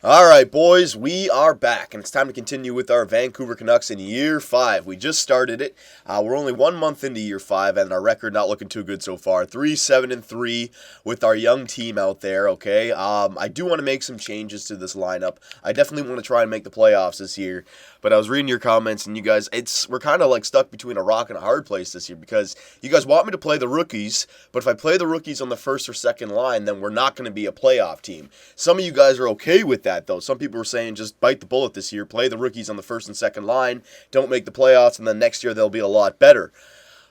Alright, boys, we are back, and it's time to continue with our Vancouver Canucks in Year 5. We just started it. We're only 1 month into Year 5, and our record not looking too good so far. 3-7-3 with our young team out there, okay? I do want to make some changes to this lineup. I definitely want to try and make the playoffs this year, but I was reading your comments, and you guys, we're kind of like stuck between a rock and a hard place this year, because you guys want me to play the rookies, but if I play the rookies on the first or second line, then we're not going to be a playoff team. Some of you guys are okay with that, though. Some people were saying just bite the bullet this year, play the rookies on the first and second line, don't make the playoffs, and then next year they'll be a lot better.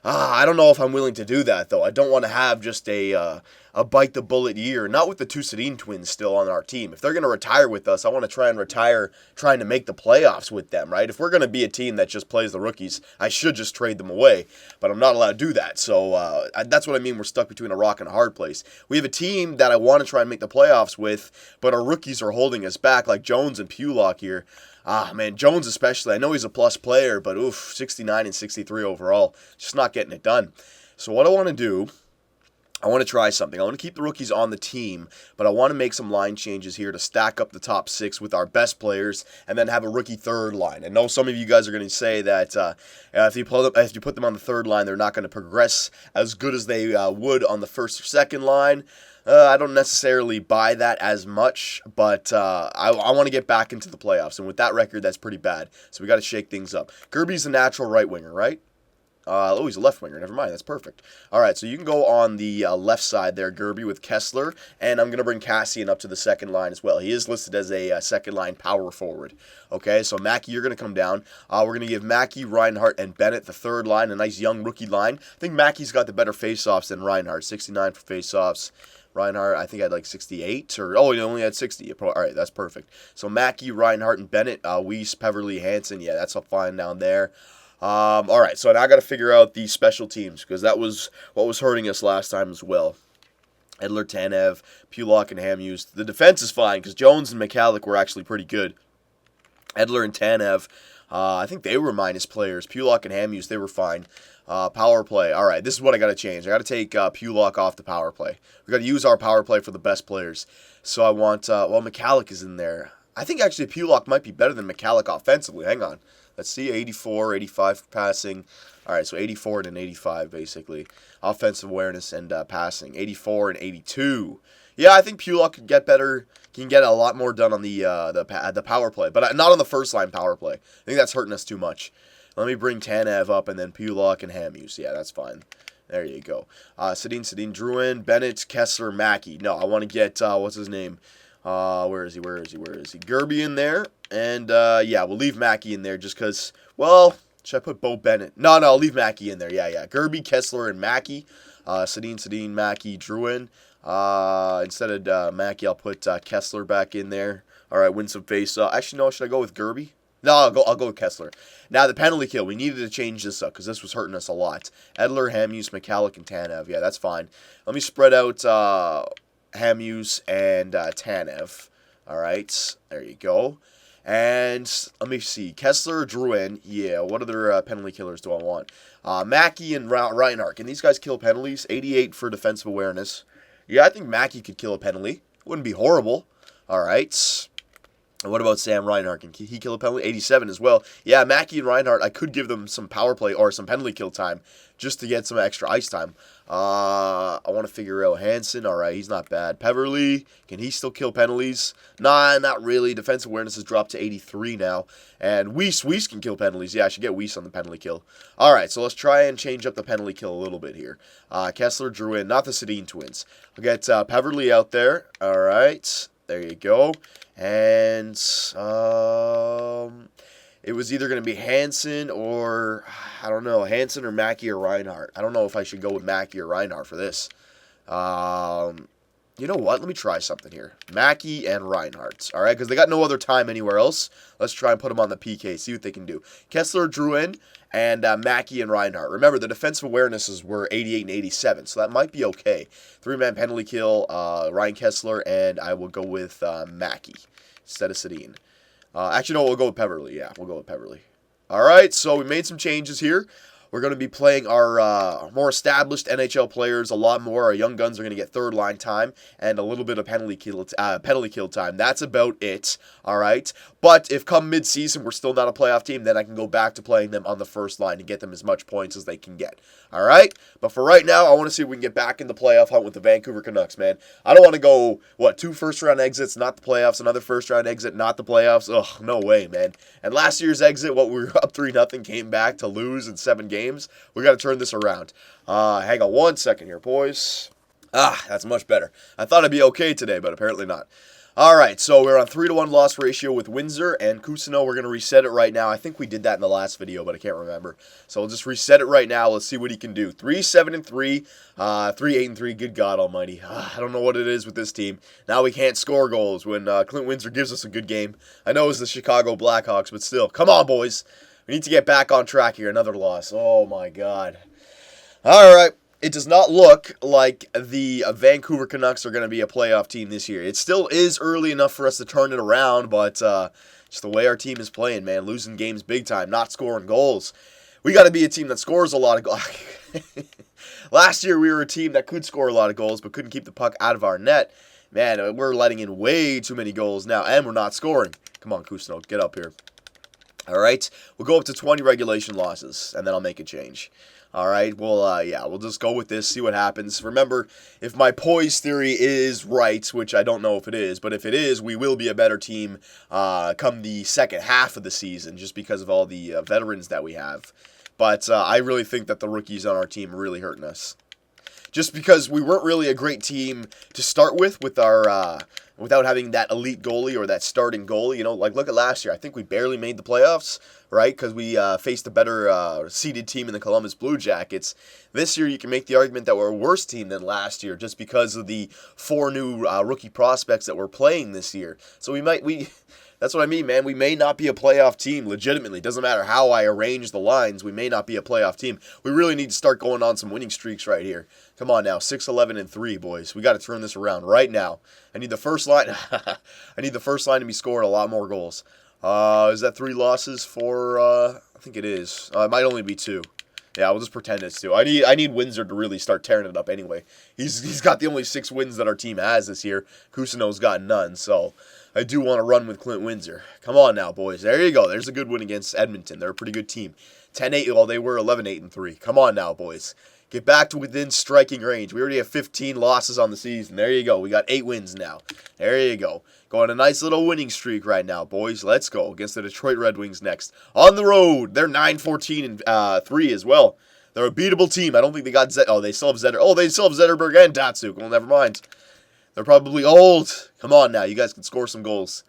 I don't know if I'm willing to do that, though. I don't want to have just a bite the bullet year, not with the two Sedin twins still on our team. If they're going to retire with us, I want to try and retire trying to make the playoffs with them, right? If we're going to be a team that just plays the rookies, I should just trade them away, but I'm not allowed to do that. So that's what I mean. We're stuck between a rock and a hard place. We have a team that I want to try and make the playoffs with, but our rookies are holding us back, like Jones and Pulock here. Man, Jones especially, I know he's a plus player, but 69 and 63 overall, just not getting it done. So what I want to do, I want to try something. I want to keep the rookies on the team, but I want to make some line changes here to stack up the top six with our best players and then have a rookie third line. I know some of you guys are going to say that if you put them on the third line, they're not going to progress as good as they would on the first or second line. I don't necessarily buy that as much, but I want to get back into the playoffs, and with that record, that's pretty bad. So we got to shake things up. Gerby's a natural right winger, right? He's a left winger. Never mind. That's perfect. All right, so you can go on the left side there, Gerby, with Kessler, and I'm going to bring Cassian up to the second line as well. He is listed as a second-line power forward. Okay, so Mackey, you're going to come down. We're going to give Mackey, Reinhart, and Bennett the third line, a nice young rookie line. I think Mackey's got the better face-offs than Reinhart, 69 for face-offs. Reinhart, I think, had like 68, he only had 60. All right, that's perfect. So Mackey, Reinhart, and Bennett, Weiss, Peverly, Hansen, yeah, that's all fine down there. All right, so now I got to figure out the special teams, because that was what was hurting us last time as well. Edler, Tanev, Pulock, and Hamhuis. The defense is fine, because Jones and McCallick were actually pretty good. We and Tanev, I think they were minus players. Pulock and Hamhuis, they were fine. Power play. All right, this is what I got to change. I got to take Pulock off the power play. We got to use our power play for the best players. So I want, McCallick is in there. I think actually Pulock might be better than McCallick offensively. Hang on. Let's see, 84, 85 for passing. All right, so 84 and an 85 basically. Offensive awareness and passing. 84 and 82. Yeah, I think Pulock could get better. Can get a lot more done on the power play, but not on the first line power play. I think that's hurting us too much. Let me bring Tanev up and then Pulock and Hamhuis. Yeah, that's fine. There you go. Sedin, Drouin, Bennett, Kessler, Mackey. No, I want to get, what's his name? Where is he? Gerby in there. And, yeah, we'll leave Mackey in there just because, well, should I put Bo Bennett? No, I'll leave Mackey in there. Yeah. Gerby, Kessler, and Mackey. Sedin, Mackey, Drouin. Instead of Mackey, I'll put Kessler back in there. All right, win some face. Actually, no, should I go with Gerby? No, I'll go with Kessler. Now, the penalty kill. We needed to change this up because this was hurting us a lot. Edler, Hamhuis, McCallick, and Tanev. Yeah, that's fine. Let me spread out Hamhuis and Tanev. All right, there you go. And let me see. Kessler, Drouin. Yeah, what other penalty killers do I want? Mackey and Reinhart. Can these guys kill penalties? 88 for defensive awareness. Yeah, I think Mackey could kill a penalty. Wouldn't be horrible. All right. And what about Sam Reinhart? Can he kill a penalty? 87 as well. Yeah, Mackey and Reinhart, I could give them some power play or some penalty kill time just to get some extra ice time. I want to figure out Hansen. All right, he's not bad. Peverly, can he still kill penalties? Nah, not really. Defensive awareness has dropped to 83 now. And Weiss can kill penalties. Yeah, I should get Weiss on the penalty kill. All right, so let's try and change up the penalty kill a little bit here. Kessler, Drouin, not the Sedin twins. I'll get Peverly out there. All right, there you go. And it was either going to be Hansen or, I don't know, Hansen or Mackey or Reinhart. I don't know if I should go with Mackey or Reinhart for this. You know what? Let me try something here. Mackey and Reinhart. All right, because they got no other time anywhere else. Let's try and put them on the PK, see what they can do. Kessler, Drouin, and Mackey and Reinhart. Remember, the defensive awarenesses were 88 and 87, so that might be okay. Three-man penalty kill, Ryan Kessler, and I will go with Mackey instead of Sedin. Actually, no, we'll go with Peverly. Yeah, we'll go with Peverly. All right, so we made some changes here. We're going to be playing our more established NHL players a lot more. Our young guns are going to get third line time and a little bit of penalty kill time. That's about it, all right? But if come mid-season we're still not a playoff team, then I can go back to playing them on the first line and get them as much points as they can get, all right? But for right now, I want to see if we can get back in the playoff hunt with the Vancouver Canucks, man. I don't want to go, 2 first-round exits, not the playoffs, another first-round exit, not the playoffs. Ugh, no way, man. And last year's exit, we were up 3-0, came back to lose in 7 games. We got to turn this around. Hang on 1 second here, boys. That's much better. I thought I'd be okay today, but apparently not. All right, so we're on 3-1 loss ratio with Windsor and Kusino. We're going to reset it right now. I think we did that in the last video, but I can't remember. So we'll just reset it right now. Let's see what he can do. 3-7-3, 3-8-3. Good God Almighty. I don't know what it is with this team. Now we can't score goals when Clint Windsor gives us a good game. I know it's the Chicago Blackhawks, but still. Come on, boys. We need to get back on track here. Another loss. Oh, my God. All right. It does not look like the Vancouver Canucks are going to be a playoff team this year. It still is early enough for us to turn it around, but just the way our team is playing, man, losing games big time, not scoring goals. We got to be a team that scores a lot of goals. Last year, we were a team that could score a lot of goals, but couldn't keep the puck out of our net. Man, we're letting in way too many goals now, and we're not scoring. Come on, Kusno, get up here. All right, we'll go up to 20 regulation losses, and then I'll make a change. All right, well, we'll just go with this, see what happens. Remember, if my poise theory is right, which I don't know if it is, but if it is, we will be a better team come the second half of the season just because of all the veterans that we have. But I really think that the rookies on our team are really hurting us. Just because we weren't really a great team to start with our without having that elite goalie or that starting goalie. You know, like look at last year. I think we barely made the playoffs, right? Because we faced a better seeded team in the Columbus Blue Jackets. This year, you can make the argument that we're a worse team than last year just because of the 4 new rookie prospects that we're playing this year. So that's what I mean, man. We may not be a playoff team legitimately. Doesn't matter how I arrange the lines. We may not be a playoff team. We really need to start going on some winning streaks right here. Come on now, 6-11-3, boys. We got to turn this around right now. I need the first line. I need the first line to be scoring a lot more goals. Is that 3 losses for? I think it is. It might only be 2. Yeah, we'll just pretend it's 2. I need Windsor to really start tearing it up anyway. He's got the only 6 wins that our team has this year. Kusino's got none, so I do want to run with Clint Windsor. Come on now, boys. There you go. There's a good win against Edmonton. They're a pretty good team. 10-8, well, they were 11-8-3. Come on now, boys. Get back to within striking range. We already have 15 losses on the season. There you go. We got 8 wins now. There you go. Going a nice little winning streak right now, boys. Let's go against the Detroit Red Wings next. On the road. They're 9-14-3 as well. They're a beatable team. I don't think they got they still have Zetterberg. Oh, they still have Zetterberg and Datsuk. Well, never mind. They're probably old. Come on now. You guys can score some goals.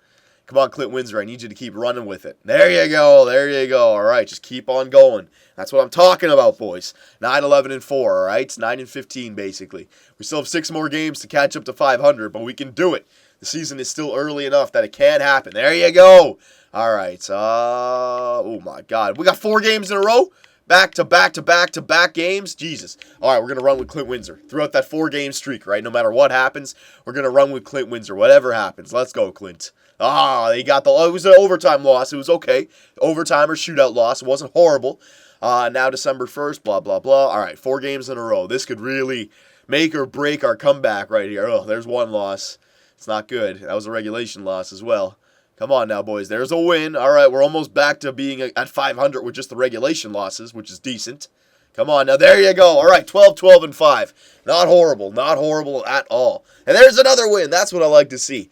Come on, Clint Windsor. I need you to keep running with it. There you go. There you go. All right. Just keep on going. That's what I'm talking about, boys. 9-11-4, all right? 9-15, basically. We still have 6 more games to catch up to 500, but we can do it. The season is still early enough that it can happen. There you go. All right. Oh, my God. We got 4 games in a row? Back-to-back games? Jesus. All right, we're going to run with Clint Windsor throughout that 4-game streak, right? No matter what happens, we're going to run with Clint Windsor. Whatever happens. Let's go, Clint. They got it was an overtime loss. It was okay. Overtime or shootout loss. It wasn't horrible. Now December 1st, blah, blah, blah. All right, 4 games in a row. This could really make or break our comeback right here. Oh, there's 1 loss. It's not good. That was a regulation loss as well. Come on now, boys. There's a win. All right, we're almost back to being at 500 with just the regulation losses, which is decent. Come on now. There you go. All right, 12-12-5. Not horrible. Not horrible at all. And there's another win. That's what I like to see.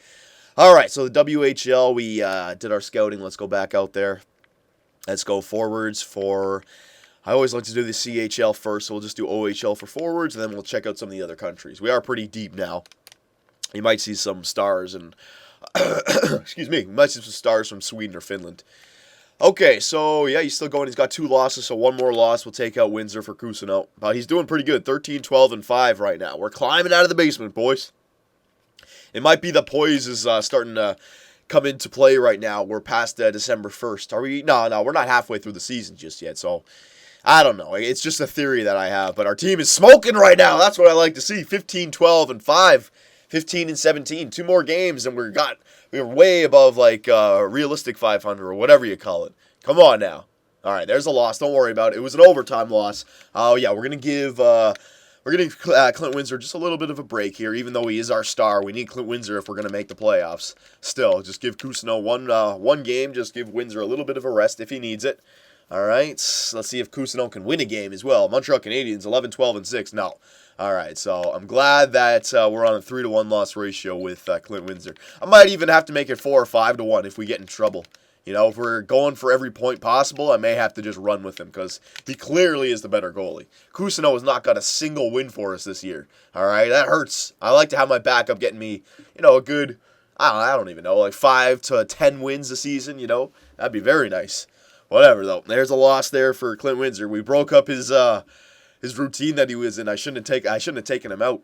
All right, so the WHL, we did our scouting. Let's go back out there. Let's go forwards for... I always like to do the CHL first, so we'll just do OHL for forwards, and then we'll check out some of the other countries. We are pretty deep now. You might see some stars and... excuse me. You might see some stars from Sweden or Finland. Okay, so, yeah, he's still going. He's got 2 losses, so 1 more loss will take out Windsor for Kusino. But he's doing pretty good. 13-12-5 right now. We're climbing out of the basement, boys. It might be the poise is starting to come into play right now. We're past December 1st. Are we? No, we're not halfway through the season just yet, so I don't know. It's just a theory that I have, but our team is smoking right now. That's what I like to see. 15-12-5, 15-17. 2 more games, and we're way above like realistic 500 or whatever you call it. Come on now. All right, there's a loss. Don't worry about it. It was an overtime loss. Oh, yeah, we're going to give Clint Windsor just a little bit of a break here, even though he is our star. We need Clint Windsor if we're going to make the playoffs. Still, just give Cousineau one game. Just give Windsor a little bit of a rest if he needs it. All right, let's see if Cousineau can win a game as well. Montreal Canadiens, 11-12-6. No. All right, so I'm glad that we're on a 3-1 loss ratio with Clint Windsor. I might even have to make it 4 or 5-1 if we get in trouble. You know, if we're going for every point possible, I may have to just run with him because he clearly is the better goalie. Cousineau has not got a single win for us this year. All right, that hurts. I like to have my backup getting me, a good, I don't even know, like 5 to 10 wins a season, That'd be very nice. Whatever, though. There's a loss there for Clint Windsor. We broke up his routine that he was in. I shouldn't have taken him out.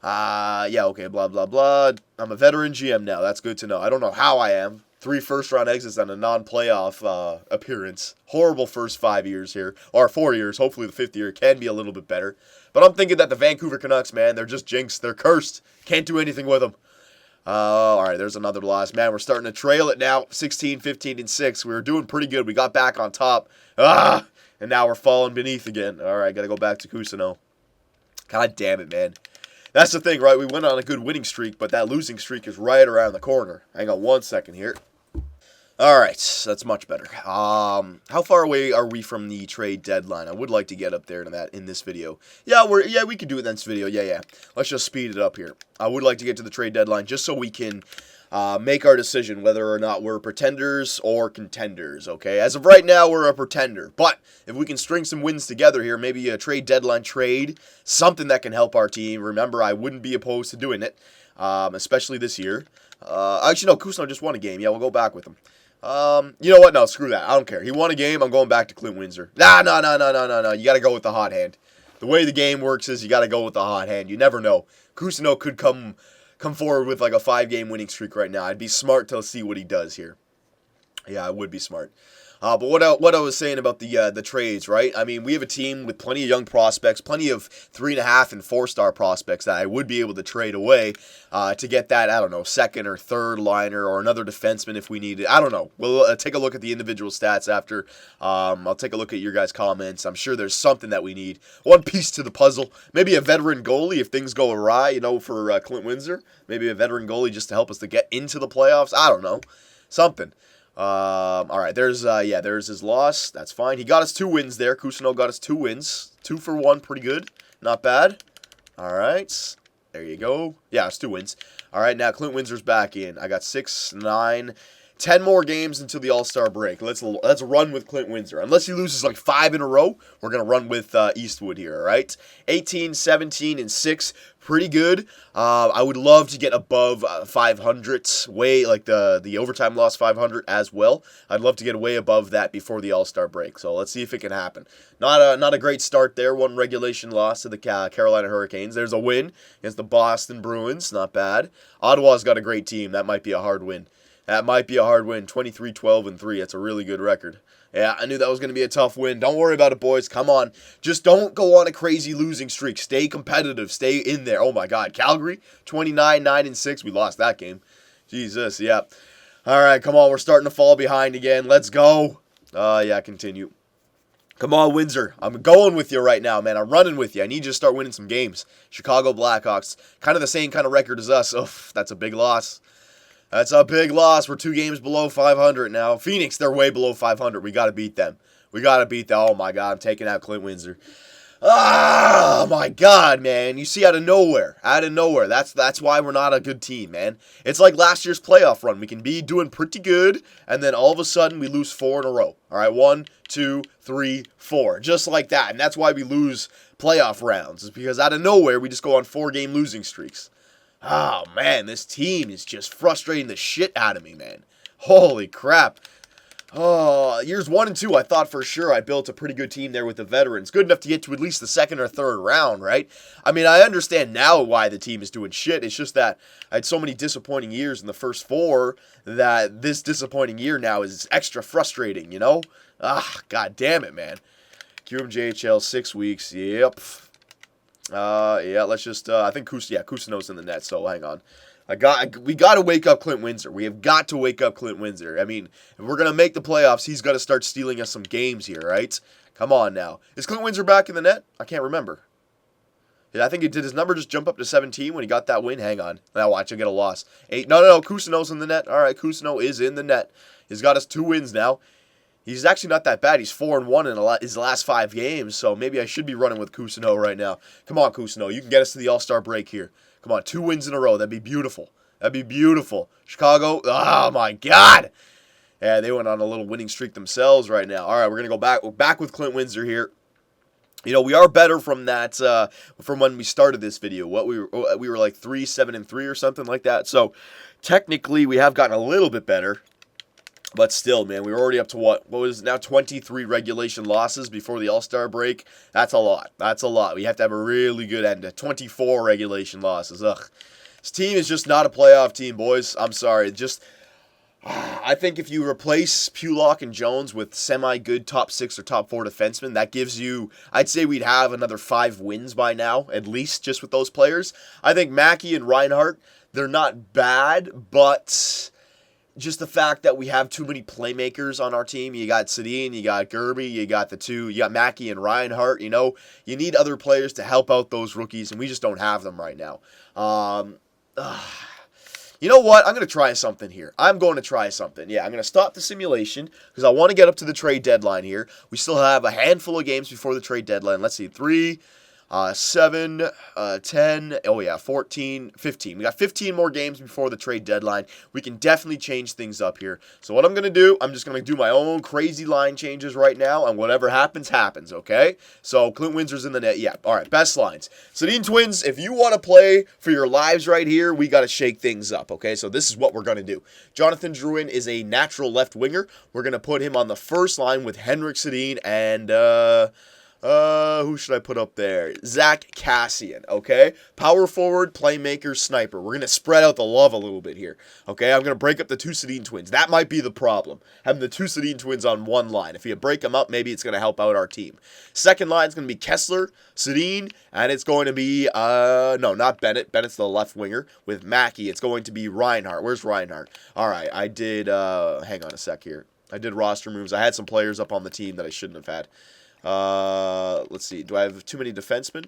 Yeah, okay, blah, blah, blah. I'm a veteran GM now. That's good to know. I don't know how I am. 3 first-round exits on a non-playoff appearance. Horrible first 5 years here. Or 4 years. Hopefully the 5th year can be a little bit better. But I'm thinking that the Vancouver Canucks, man, they're just jinxed. They're cursed. Can't do anything with them. All right, there's another loss. Man, we're starting to trail it now. 16-15-6. We were doing pretty good. We got back on top. And now we're falling beneath again. All right, got to go back to Cousineau. God damn it, man. That's the thing, right? We went on a good winning streak, but that losing streak is right around the corner. Hang on one second here. All right, that's much better. How far away are we from the trade deadline? I would like to get up there to that in this video. Yeah, we can do it in this video. Yeah. Let's just speed it up here. I would like to get to the trade deadline just so we can make our decision whether or not we're pretenders or contenders, okay? As of right now, we're a pretender. But if we can string some wins together here, maybe a trade deadline trade, something that can help our team. Remember, I wouldn't be opposed to doing it, especially this year. Actually, no, Cousineau just won a game. Yeah, we'll go back with him. You know what? No, screw that. I don't care. He won a game. I'm going back to Clint Windsor. No. You got to go with the hot hand. The way the game works is you got to go with the hot hand. You never know. Cousineau could come forward with like a 5-game winning streak right now. I'd be smart to see what he does here. Yeah, I would be smart. But what I was saying about the trades, right? I mean, we have a team with plenty of young prospects, plenty of 3.5 and 4-star prospects that I would be able to trade away to get that, I don't know, second or third liner or another defenseman if we need it. I don't know. We'll take a look at the individual stats after. I'll take a look at your guys' comments. I'm sure there's something that we need. One piece to the puzzle. Maybe a veteran goalie if things go awry, for Clint Windsor. Maybe a veteran goalie just to help us to get into the playoffs. I don't know. Something. All right, there's his loss. That's fine. He got us 2 wins there. Cousineau got us 2 wins. 2 for 1, pretty good. Not bad. All right, there you go. Yeah, it's 2 wins. All right, now Clint Windsor's back in. I got 6, 9, 10 more games until the All-Star break. Let's run with Clint Windsor. Unless he loses like 5 in a row, we're going to run with Eastwood here, all right? 18, 17, and 6. Pretty good. I would love to get above 500, way like the overtime loss 500 as well. I'd love to get way above that before the All-Star break. So let's see if it can happen. Not a great start there. 1 regulation loss to the Carolina Hurricanes. There's a win against the Boston Bruins. Not bad. Ottawa's got a great team. That might be a hard win. 23-12-3. That's a really good record. Yeah, I knew that was going to be a tough win. Don't worry about it, boys. Come on. Just don't go on a crazy losing streak. Stay competitive. Stay in there. Oh, my God. Calgary, 29-9-6. We lost that game. Jesus, yeah. All right, come on. We're starting to fall behind again. Let's go. Yeah, continue. Come on, Windsor. I'm going with you right now, man. I'm running with you. I need you to start winning some games. Chicago Blackhawks, kind of the same kind of record as us. Oh, that's a big loss. That's a big loss. We're 2 games below 500 now. Phoenix, they're way below 500. We got to beat them. Oh, my God. I'm taking out Clint Windsor. Oh, my God, man. You see, out of nowhere. That's why we're not a good team, man. It's like last year's playoff run. We can be doing pretty good, and then all of a sudden we lose 4 in a row. All right, 1, 2, 3, 4. Just like that. And that's why we lose playoff rounds. Is because out of nowhere we just go on 4-game losing streaks. Oh, man, this team is just frustrating the shit out of me, man. Holy crap. Oh, years 1 and 2, I thought for sure I built a pretty good team there with the veterans. Good enough to get to at least the 2nd or 3rd round, right? I mean, I understand now why the team is doing shit. It's just that I had so many disappointing years in the first 4 that this disappointing year now is extra frustrating, God damn it, man. QMJHL 6 weeks, yep. Yeah, let's just, I think Kusino's in the net, so hang on. We got to wake up Clint Windsor. We have got to wake up Clint Windsor. I mean, if we're going to make the playoffs, he's got to start stealing us some games here, right? Come on now. Is Clint Windsor back in the net? I can't remember. Yeah, I think did his number just jump up to 17 when he got that win? Hang on. Now watch, he'll get a loss. 8. No. Kusino's in the net. All right, Kusino is in the net. He's got us 2 wins now. He's actually not that bad. He's 4-1 in his last 5 games, so maybe I should be running with Kusino right now. Come on, Kusino. You can get us to the All-Star break here. Come on, 2 wins in a row. That'd be beautiful. That'd be beautiful. Chicago, oh my God. Yeah, they went on a little winning streak themselves right now. All right, we're going to go back with Clint Windsor here. You know, we are better from that, from when we started this video. We were like 3-7-3 or something like that. So, technically, we have gotten a little bit better. But still, man, we were already up to what was now 23 regulation losses before the All-Star break. That's a lot. That's a lot. We have to have a really good end to 24 regulation losses. Ugh. This team is just not a playoff team, boys. I'm sorry. I think if you replace Pulock and Jones with semi-good top 6 or top 4 defensemen, that gives you, I'd say we'd have another 5 wins by now, at least, just with those players. I think Mackey and Reinhart, they're not bad, but just the fact that we have too many playmakers on our team. You got Sedin, you got Gerby, you got Mackey and Reinhart. You know, you need other players to help out those rookies, and we just don't have them right now. You know what? I'm going to try something here. I'm going to try something. Yeah, I'm going to stop the simulation because I want to get up to the trade deadline here. We still have a handful of games before the trade deadline. Let's see, 3, 7, 10, 14, 15. We got 15 more games before the trade deadline. We can definitely change things up here. So what I'm going to do, I'm just going to do my own crazy line changes right now, and whatever happens, happens, okay? So Clint Windsor's in the net. Yeah, all right, best lines. Sedin Twins, if you want to play for your lives right here, we got to shake things up, okay? So this is what we're going to do. Jonathan Drouin is a natural left winger. We're going to put him on the first line with Henrik Sedin and, who should I put up there? Zach Cassian, okay? Power forward, playmaker, sniper. We're going to spread out the love a little bit here, okay? I'm going to break up the 2 Sedin Twins. That might be the problem, having the 2 Sedin Twins on one line. If you break them up, maybe it's going to help out our team. Second line is going to be Kessler, Sedin, and it's going to be, no, not Bennett. Bennett's the left winger. With Mackey, it's going to be Reinhart. Where's Reinhart? All right, I did, hang on a sec here. I did roster moves. I had some players up on the team that I shouldn't have had. Let's see. Do I have too many defensemen?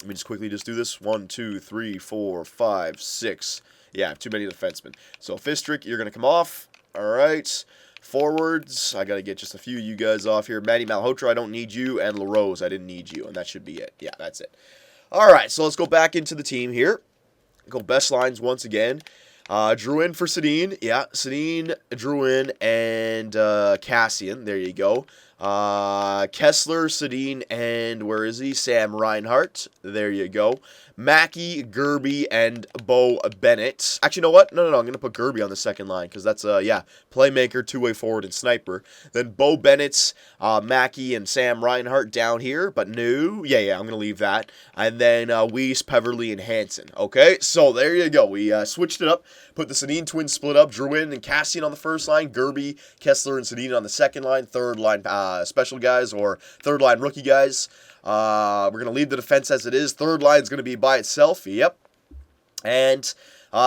Let me just quickly do this. 1, 2, 3, 4, 5, 6. Yeah, I have too many defensemen. So, Fistrick, you're going to come off. All right. Forwards, I got to get just a few of you guys off here. Matty Malhotra, I don't need you. And LaRose, I didn't need you. And that should be it. Yeah, that's it. All right, so let's go back into the team here. Go best lines once again. Drouin for Sedin. Yeah, Sedin, Drouin, and Cassian. There you go. Kessler, Sedin, and where is he? Sam Reinhart. There you go. Mackey, Gerby, and Bo Bennett. Actually, you know what? No. I'm going to put Gerby on the second line because that's, playmaker, two-way forward, and sniper. Then Bo Bennett, Mackey, and Sam Reinhart down here. But no. Yeah, I'm going to leave that. And then Weiss, Peverly, and Hansen. Okay, so there you go. We switched it up. Put the Sedin twins split up. Drouin and Cassian on the first line. Gerby, Kessler, and Sedin on the second line. Third line special guys or third line rookie guys. We're going to leave the defense as it is. Third line is going to be by itself. Yep. And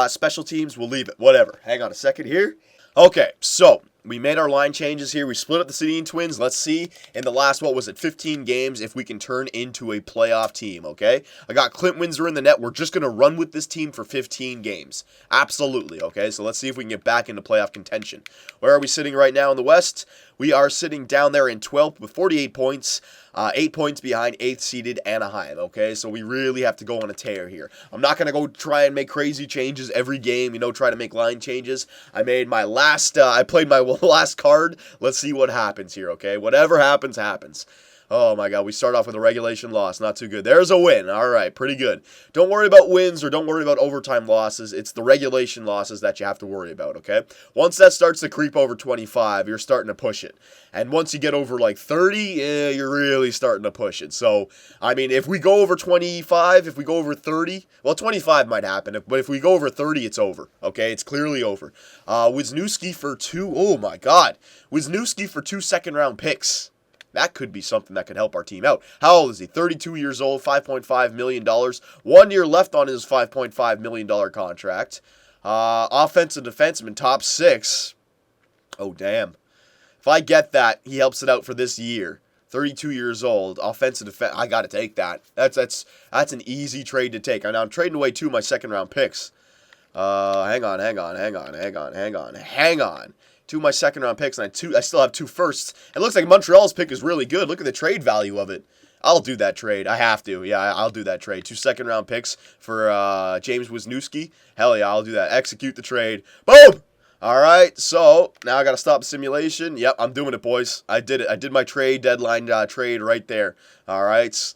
special teams, we'll leave it. Whatever. Hang on a second here. Okay, so we made our line changes here. We split up the Sedin Twins. Let's see in the last, 15 games if we can turn into a playoff team, okay? I got Clint Windsor in the net. We're just going to run with this team for 15 games. Absolutely, okay? So let's see if we can get back into playoff contention. Where are we sitting right now in the West? We are sitting down there in 12th with 48 points. 8 points behind 8th seeded Anaheim, okay? So we really have to go on a tear here. I'm not going to go try and make crazy changes every game, try to make line changes. I made my last, I played my last card. Let's see what happens here, okay? Whatever happens, happens. Oh my God, we start off with a regulation loss. Not too good. There's a win. All right, pretty good. Don't worry about wins or don't worry about overtime losses. It's the regulation losses that you have to worry about, okay? Once that starts to creep over 25, you're starting to push it. And once you get over like 30, you're really starting to push it. So, I mean, if we go over 25, if we go over 30, well, 25 might happen. But if we go over 30, it's over, okay? It's clearly over. Wisnoski for 2, oh my God. Wisnoski for 2 second-round picks. That could be something that could help our team out. How old is he? 32 years old, $5.5 million. 1 year left on his $5.5 million contract. Offensive defenseman, top 6. Oh, damn. If I get that, he helps it out for this year. 32 years old, offensive defense. I got to take that. That's an easy trade to take. Now I'm trading away 2 of my second-round picks. Hang on. 2 of my second-round picks, and I still have 2 firsts. It looks like Montreal's pick is really good. Look at the trade value of it. I'll do that trade. I have to. Yeah, I'll do that trade. 2 second-round picks for James Wisnoski. Hell yeah, I'll do that. Execute the trade. Boom! All right, so now I got to stop the simulation. Yep, I'm doing it, boys. I did it. I did my trade deadline trade right there. All right,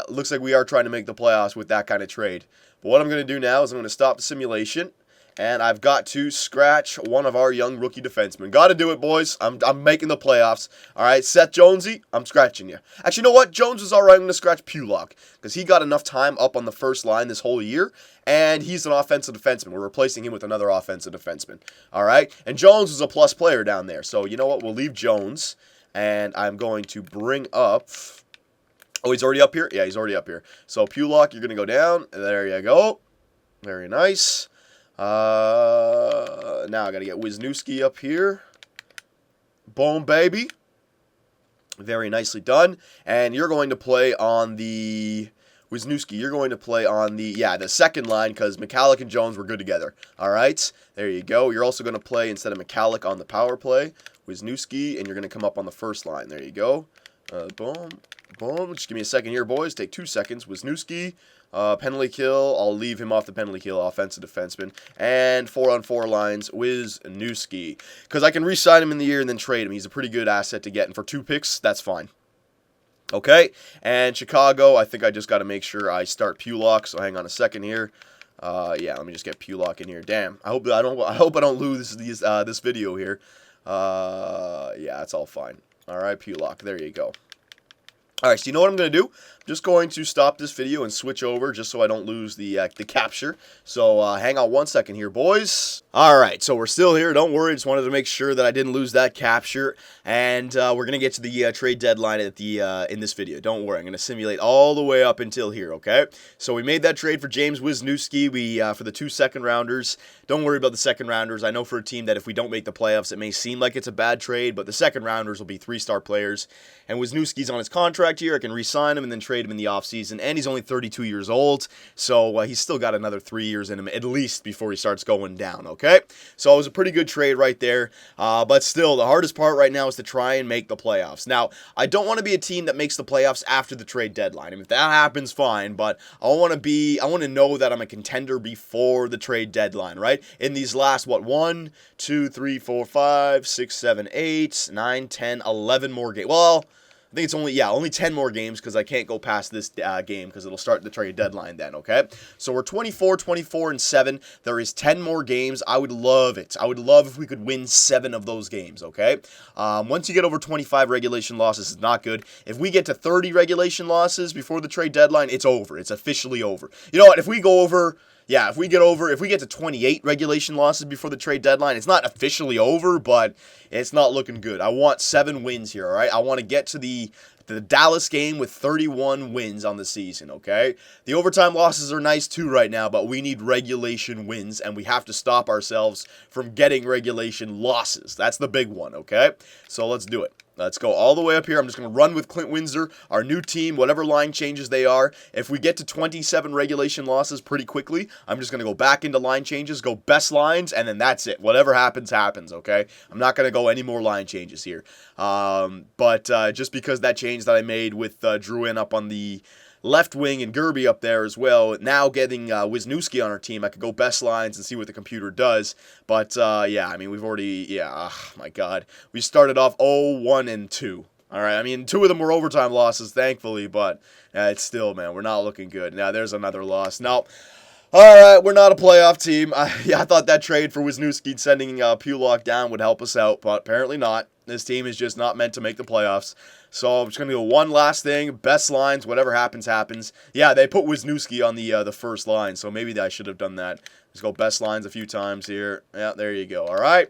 looks like we are trying to make the playoffs with that kind of trade. But what I'm going to do now is I'm going to stop the simulation, and I've got to scratch one of our young rookie defensemen. Got to do it, boys. I'm making the playoffs. All right, Seth Jonesy, I'm scratching you. Actually, you know what? Jones is all right. I'm going to scratch Pulock because he got enough time up on the first line this whole year, and he's an offensive defenseman. We're replacing him with another offensive defenseman. All right, and Jones is a plus player down there. So you know what? We'll leave Jones, and I'm going to bring up... Oh, he's already up here? Yeah, he's already up here. So Pulock, you're going to go down. There you go. Very nice. Now I got to get Wisnoski up here. Boom, baby. Very nicely done. And you're going to play on the... Wisnoski, you're going to play on the second line because McCallick and Jones were good together. All right, there you go. You're also going to play instead of McCallick on the power play, Wisnoski, and you're going to come up on the first line. There you go. Boom. Just give me a second here, boys. Take 2 seconds. Wisnoski, penalty kill. I'll leave him off the penalty kill, offensive defenseman. And 4-on-4 lines, Wisnoski. Because I can re-sign him in the year and then trade him. He's a pretty good asset to get. And for 2 picks, that's fine. Okay, and Chicago, I think I just got to make sure I start Pulock. So hang on a second here. Yeah, let me just get Pulock in here. Damn, I hope I don't lose this video here. Yeah, it's all fine. All right, Pulock, there you go. All right, so you know what I'm going to do? I'm just going to stop this video and switch over just so I don't lose the capture. So hang on 1 second here, boys. All right, so we're still here. Don't worry. Just wanted to make sure that I didn't lose that capture. And we're going to get to the trade deadline at in this video. Don't worry. I'm going to simulate all the way up until here, okay? So we made that trade for James Wisnoski for the 2 second-rounders. Don't worry about the second-rounders. I know for a team that if we don't make the playoffs, it may seem like it's a bad trade, but the second-rounders will be 3-star players. And Wisnoski's on his contract here. I can re-sign him and then trade him in the offseason. And he's only 32 years old, so he's still got another 3 years in him at least before he starts going down, okay? So it was a pretty good trade right there. But still, the hardest part right now is to try and make the playoffs. Now, I don't want to be a team that makes the playoffs after the trade deadline. I mean, if that happens, fine, but I want to know that I'm a contender before the trade deadline, right? In these last, 1, 2, 3, 4, 5, 6, 7, 8, 9, 10, 11 more games. Well, I think it's only 10 more games because I can't go past this game because it'll start the trade deadline then, okay? So we're 24, 24, and 7. There is 10 more games. I would love it. I would love if we could win 7 of those games, okay? Once you get over 25 regulation losses, it's not good. If we get to 30 regulation losses before the trade deadline, it's over. It's officially over. You know what? If we get to 28 regulation losses before the trade deadline, it's not officially over, but it's not looking good. I want 7 wins here, all right? I want to get to the Dallas game with 31 wins on the season, okay? The overtime losses are nice too right now, but we need regulation wins, and we have to stop ourselves from getting regulation losses. That's the big one, okay? So let's do it. Let's go all the way up here. I'm just going to run with Clint Windsor, our new team, whatever line changes they are. If we get to 27 regulation losses pretty quickly, I'm just going to go back into line changes, go best lines, and then that's it. Whatever happens, happens, okay? I'm not going to go any more line changes here. But just because that change that I made with Drew in up on the left wing and Gerby up there as well. Now getting Wisnoski on our team, I could go best lines and see what the computer does. But, yeah, I mean, we've already, oh, my God. We started off 0-1 and 2. All right, I mean, 2 of them were overtime losses, thankfully, but it's still, man, we're not looking good. Now, there's another loss. Now, all right, we're not a playoff team. I thought that trade for Wisnoski sending Pulock down would help us out, but apparently not. This team is just not meant to make the playoffs. So I'm just going to do one last thing. Best lines, whatever happens, happens. Yeah, they put Wisnoski on the first line, so maybe I should have done that. Just go best lines a few times here. Yeah, there you go. All right.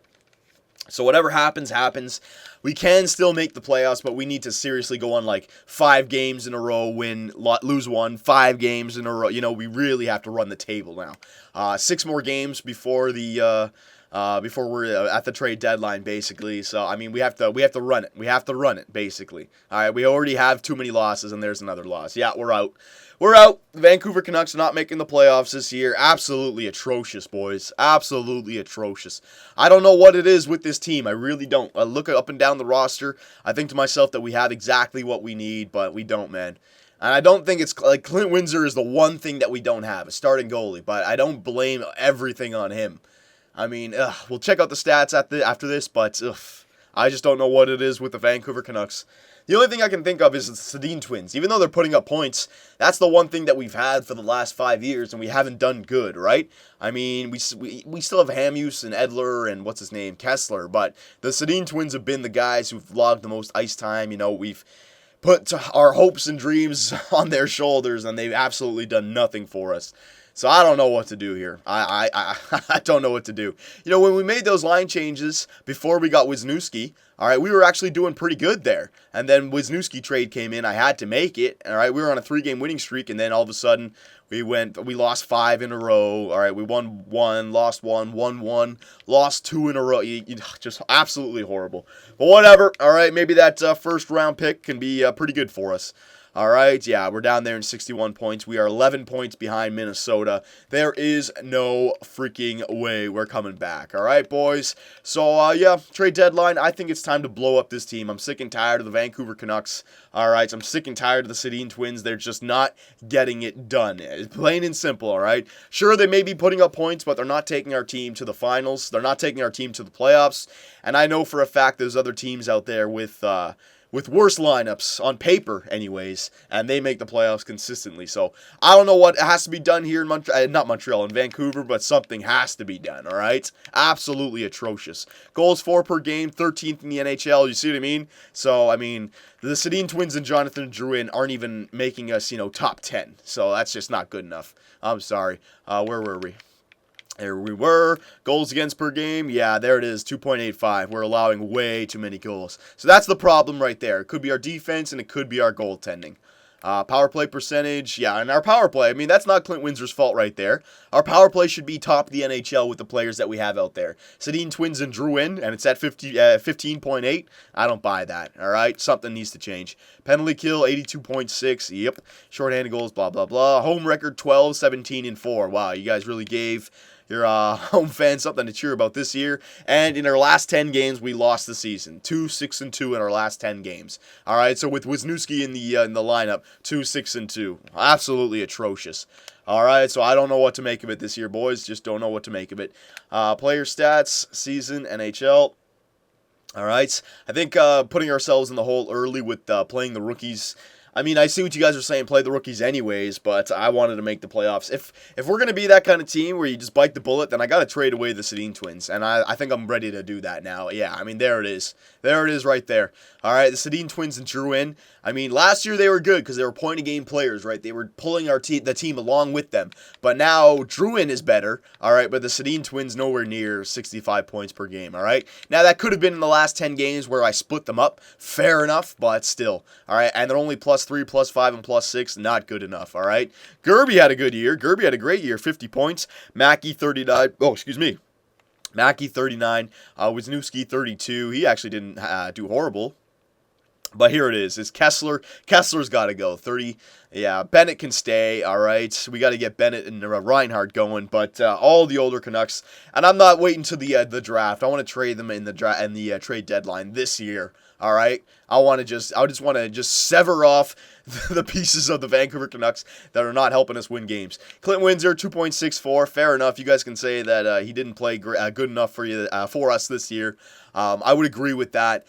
So whatever happens, happens. We can still make the playoffs, but we need to seriously go on like 5 games in a row, lose one, 5 games in a row. We really have to run the table now. 6 more games before before we're at the trade deadline, basically. So I mean, we have to run it. We have to run it, basically. All right, we already have too many losses, and there's another loss. Yeah, we're out. We're out. The Vancouver Canucks are not making the playoffs this year. Absolutely atrocious, boys. Absolutely atrocious. I don't know what it is with this team. I really don't. I look up and down the roster. I think to myself that we have exactly what we need, but we don't, man. And I don't think it's like Clint Windsor is the one thing that we don't have, a starting goalie. But I don't blame everything on him. I mean, we'll check out the stats after this, but I just don't know what it is with the Vancouver Canucks. The only thing I can think of is the Sedin twins. Even though they're putting up points, that's the one thing that we've had for the last 5 years, and we haven't done good, right? I mean, we still have Hamuse and Edler and Kessler, but the Sedin twins have been the guys who've logged the most ice time. We've put our hopes and dreams on their shoulders, and they've absolutely done nothing for us. So I don't know what to do here. I don't know what to do. When we made those line changes before we got Wisnoski, all right, we were actually doing pretty good there. And then Wisnoski trade came in. I had to make it. All right, we were on a 3-game winning streak, and then all of a sudden we lost 5 in a row. All right, we won 1, lost 1, won 1, lost 2 in a row. Just absolutely horrible. But whatever. All right, maybe that first round pick can be pretty good for us. All right, yeah, we're down there in 61 points. We are 11 points behind Minnesota. There is no freaking way we're coming back. All right, boys. So, yeah, trade deadline. I think it's time to blow up this team. I'm sick and tired of the Vancouver Canucks. All right, I'm sick and tired of the Sedin twins. They're just not getting it done. It's plain and simple, all right? Sure, they may be putting up points, but they're not taking our team to the finals. They're not taking our team to the playoffs. And I know for a fact there's other teams out there with worse lineups, on paper anyways, and they make the playoffs consistently. So I don't know what has to be done here in Vancouver, but something has to be done, all right? Absolutely atrocious. Goals for per game, 13th in the NHL, you see what I mean? So, I mean, the Sedin twins and Jonathan Drouin aren't even making us, top 10. So that's just not good enough. I'm sorry. Where were we? There we were. Goals against per game. Yeah, there it is. 2.85. We're allowing way too many goals. So that's the problem right there. It could be our defense and it could be our goaltending. Power play percentage. Yeah, and our power play. I mean, that's not Clint Windsor's fault right there. Our power play should be top of the NHL with the players that we have out there. Sedin twins and Drouin, and it's at 15.8. I don't buy that. All right, something needs to change. Penalty kill 82.6. Yep. Shorthanded goals. Blah blah blah. Home record 12, 17, and 4. Wow, you guys really gave your home fans something to cheer about this year. And in our last 10 games, we lost the season. 2-6-2 in our last 10 games. All right, so with Wisnoski in the lineup, 2-6-2. Absolutely atrocious. All right, so I don't know what to make of it this year, boys. Just don't know what to make of it. Player stats, season, NHL. All right, I think putting ourselves in the hole early with playing the rookies. I mean, I see what you guys are saying, play the rookies anyways, but I wanted to make the playoffs. If we're going to be that kind of team where you just bite the bullet, then I got to trade away the Sedin twins, and I think I'm ready to do that now. Yeah, I mean, there it is. There it is right there. All right, the Sedin twins and Drouin. I mean, last year they were good because they were point-of-game players, right? They were pulling the team along with them. But now Drouin is better, all right, but the Sedin twins nowhere near 65 points per game, all right? Now, that could have been in the last 10 games where I split them up. Fair enough, but still, all right? And they're only +3, +5, and +6. Not good enough, all right? Gerby had a good year. Gerby had a great year, 50 points. Mackey, 39. Oh, excuse me. Mackey, 39. Wisnoski, 32. He actually didn't do horrible. But here it is. It's Kessler. Kessler's got to go. 30. Yeah, Bennett can stay. All right. We got to get Bennett and Reinhardt going. But all the older Canucks. And I'm not waiting to the draft. I want to trade them in the trade deadline this year. All right. I just want to sever off the pieces of the Vancouver Canucks that are not helping us win games. Clint Windsor, 2.64. Fair enough. You guys can say that he didn't play good enough for us this year. I would agree with that.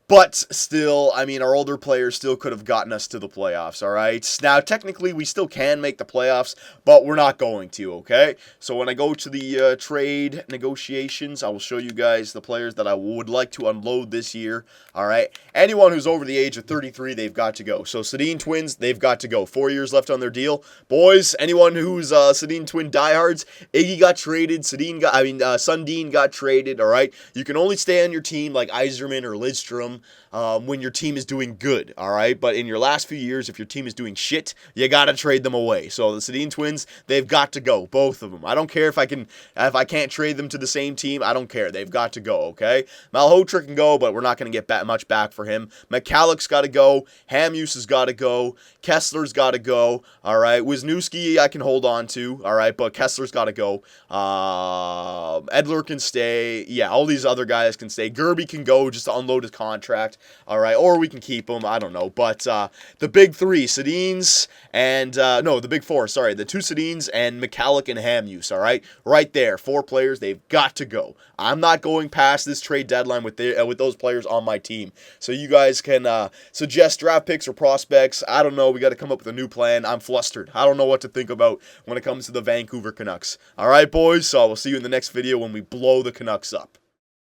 But still, I mean, our older players still could have gotten us to the playoffs, all right? Now, technically, we still can make the playoffs, but we're not going to, okay? So when I go to the trade negotiations, I will show you guys the players that I would like to unload this year, all right? Anyone who's over the age of 33, they've got to go. So Sedin twins, they've got to go. 4 years left on their deal. Boys, anyone who's Sedin twin diehards, Iggy got traded, Sundin got traded, all right? You can only stay on your team like Yzerman or Lidstrom when your team is doing good, all right? But in your last few years, if your team is doing shit, you got to trade them away. So the Sedin twins, they've got to go, both of them. I don't care if I can't trade them to the same team. I don't care. They've got to go, okay? Malhotra can go, but we're not going to get much back for him. McCallick's got to go. Hamuse has got to go. Kessler's got to go, all right? Wisnoski I can hold on to, all right? But Kessler's got to go. Edler can stay. Yeah, all these other guys can stay. Gerby can go just to unload his contract. All right, or we can keep him. I don't know. But the big three, Sedins and the big four. Sorry, the two Sedins and McCallick and Hamuse. All right, right there, 4 players. They've got to go. I'm not going past this trade deadline with those players on my team. So you guys can suggest draft picks or prospects. I don't know. We got to come up with a new plan. I'm flustered. I don't know what to think about when it comes to the Vancouver Canucks. All right, boys. So I will see you in the next video when we blow the Canucks up.